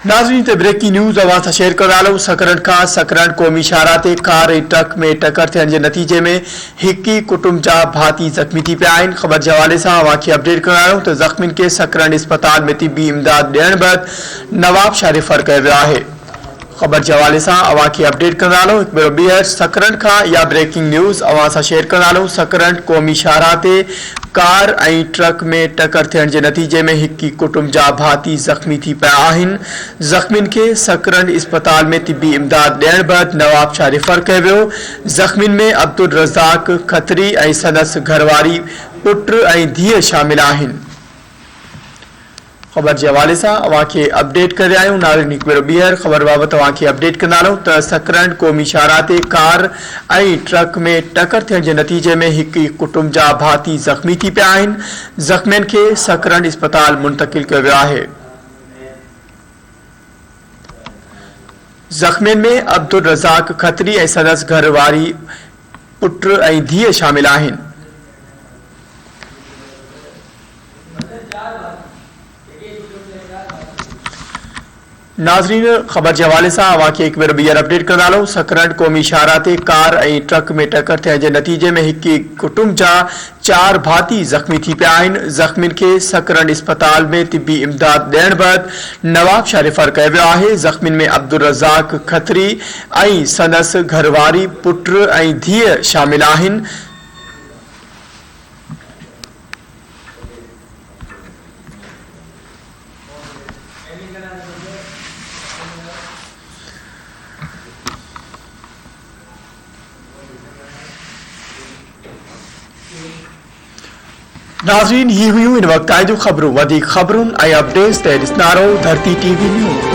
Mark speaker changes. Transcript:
Speaker 1: नाज़रीन ते breaking news अवां सां शेयर करालो। सकरन खां सकरन क़ौमी इशारा ते कार ऐं ट्रक में टक्कर थियण जे नतीजे में हिक ई कुटुंब जा भाती ज़ख़्मी थी पिया आहिनि। ख़बर जे हवाले सां अवां खे अपडेट करायूं त ज़ख़्मियुनि खे सकरन इस्पताल में तिबी इमदाद ॾियण बैदि नवाबशाह रेफर कयो वियो आहे। खबर के हवाले से अवां खे अपडेट कंदालो। एक भेरो ॿीहर सकरन खां या ब्रेकिंग न्यूज़ अवां सां शेयर कंदालो। सकरन क़ौमी इशारा ते कार ऐं ट्रक में टक्कर थियण जे नतीजे में हिक ई कुटुंब जा भाती ज़ख़्मी थी पिया आहिनि। ज़ख़्मियुनि खे सकरन इस्पताल में तिबी इमदाद ॾियण बैदि नवाबशाह रेफर कयो वियो। ज़ख़्मियुनि में अब्दुल रज़ाक खत्री ऐं संदसि घरवारी पुट ऐं धीअ शामिल आहिनि। खबर के हवाले से अवां खे अपडेट करे आहियूं। नाज़रीन एक भेरो ॿीहर ख़बर बाबति अवां खे अपडेट कंदालो त सकरन क़ौमी इशारा ते कार ऐं ट्रक में टक्कर थियण जे नतीजे में हिक ई कुटुंब जा भाती ज़ख़्मी थी पिया आहिनि। ज़ख़्मियुनि खे सकरन इस्पताल मुंतक़िल कयो वियो आहे। ज़ख़्मियुनि में अब्दुल रज़ाक खत्री ऐं संदसि घरवारी पुट ऐं धीअ शामिल आहिनि। नाज़रीन खबर के हवाले से अवां खे एक भेरो ॿीहर अपडेट कंदालो। सकरन क़ौमी इशारा ते कार ऐं ट्रक में टक्कर थियण जे नतीजे में हिक ई कुटुंब जा 4 भाती ज़ख़्मी थी पिया आहिनि। ज़ख़्मियुनि खे सकरन इस्पताल में तिबी इमदाद ॾियण बैदि नवाबशाह रेफर कयो वियो आहे। ज़ख़्मियुनि में अब्दुल रज़ाक खत्री ऐं संदसि घरवारी पुट ऐं धीअ शामिल आहिनि। नाज़रीन ही हुयूं इन वक़्त जूं ख़बरूं। वधीक ख़बरुनि ऐं अपडेट्स ते ॾिसंदा रहो धरती टीवी न्यूज़।